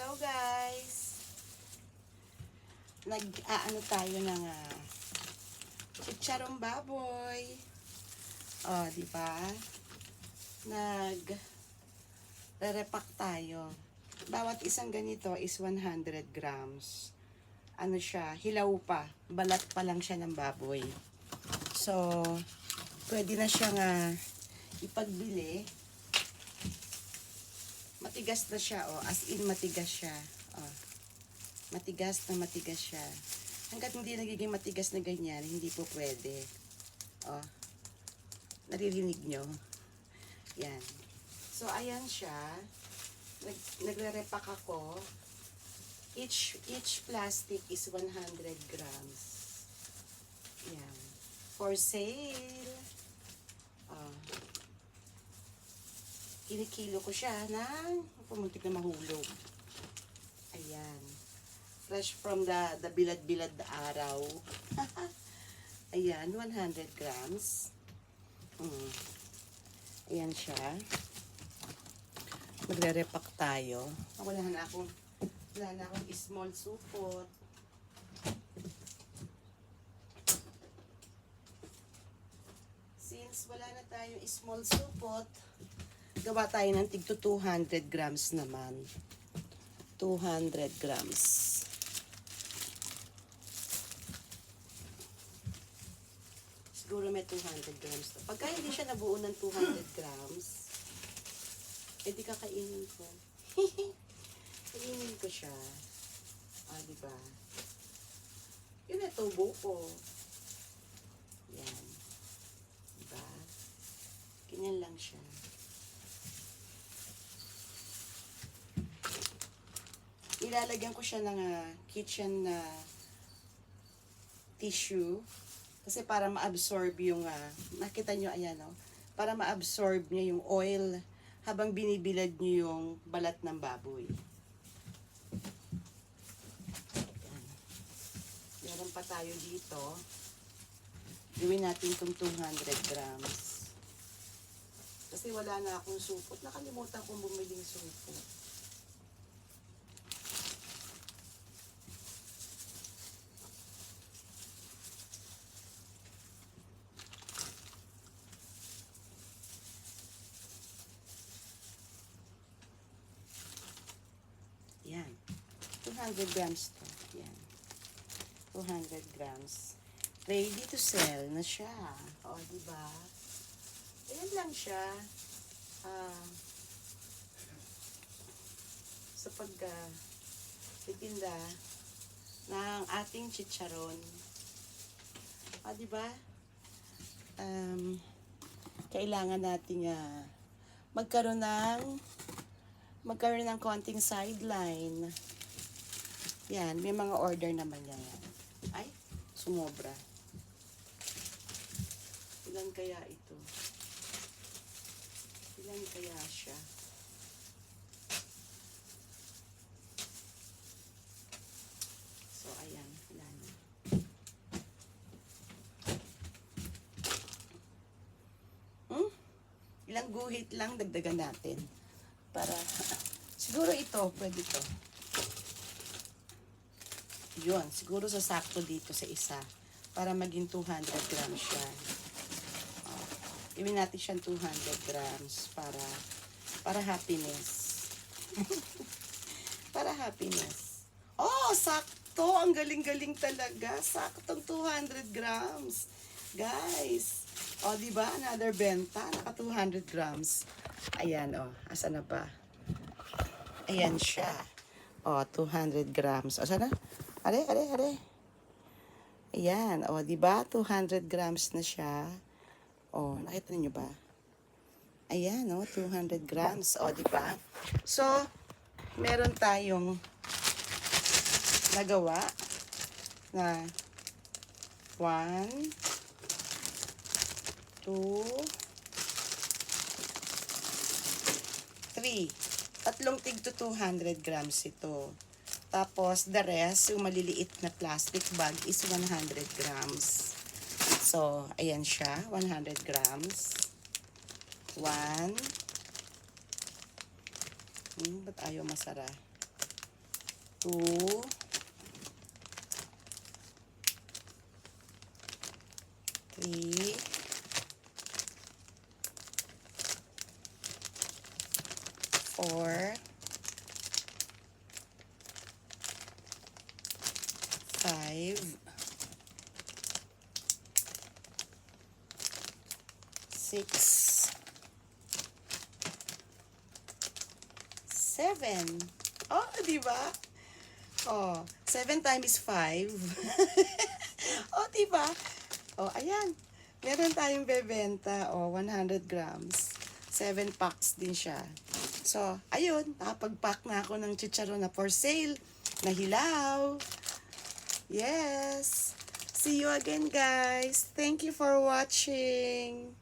Hello guys! Nag-aano tayo ng chicharong baboy. O, di ba? Nag-repack tayo. Bawat isang ganito is 100 grams. Ano siya? Hilaw pa. Balat pa lang siya ng baboy. So, pwede na siyang ipagbili. Matigas na siya, oh. As in, matigas siya. Oh. Matigas siya. Hanggat hindi nagiging matigas na ganyan, hindi po pwede. Oh. Naririnig nyo? Yan. So, ayan siya. Nagre-repack ako. Each plastic is 100 grams. Yan. For sale. Oh. Kinikilo ko siya ng pumuntik na mahulog. Ayan. Fresh from the bilad-bilad na araw. Ayan, 100 grams. Ayan siya. Magre-repack tayo. Wala na akong small supot. Since wala na tayong small supot, gawa tayo ng tigto 200 grams naman. 200 grams. Siguro may 200 grams. Pagka hindi siya nabuo ng 200 grams, edi kakainin ko. Kainin ko siya. Diba? Yun na, tubo ko. Yan. Diba? Ganyan lang siya. Ilalagyan ko siya ng kitchen tissue kasi para ma-absorb yung nakita nyo, ayan, no? Para ma-absorb niya yung oil habang binibilad nyo yung balat ng baboy. Ayan. Meron pa tayo dito. Gawin natin itong 200 grams. Kasi wala na akong supot. Nakalimutan kong bumiling supot. Yan. 200 grams to. Yan. 200 grams. Ready to sell na siya. O, diba? Ayan lang siya. Sa titinda ng ating chicharon. O, diba? Kailangan nating magkaroon ng konting sideline. Yan, may mga order naman yan. Ay, sumobra. Ilan kaya ito? Ilan kaya siya? So, ayan, ilan. Ilang guhit lang dagdagan natin. Para, siguro ito, pwede to. Yun, siguro sasakto dito sa isa. Para maging 200 grams siya. Iwin natin siyang 200 grams para happiness. Para happiness. Oh, sakto! Ang galing-galing talaga. Saktong 200 grams. Guys. O, diba? Another benta. Naka 200 grams. Ayan, asa na ba? Ayan siya. 200 grams. Asa na? Are. Ayan, diba? 200 grams na siya. Nakita niyo ba? Ayan, 200 grams. Diba? So, meron tayong nagawa na 1, 2, 3. Tatlong tigto 200 grams ito. Tapos, the rest, yung maliliit na plastic bag is 100 grams. So, ayan siya, 100 grams. 1. Ba't ayaw masara? 2, 3, 4, 5, 6, 7. Oh, di ba? Oh, 7 times 5. Oh, di ba? Oh, ayan. Meron tayong bebenta. Oh, 100 grams. 7 packs din siya. So, ayun. Nakapag-pack na ako ng chicharon na for sale. Na hilaw. Yes. See you again, guys. Thank you for watching.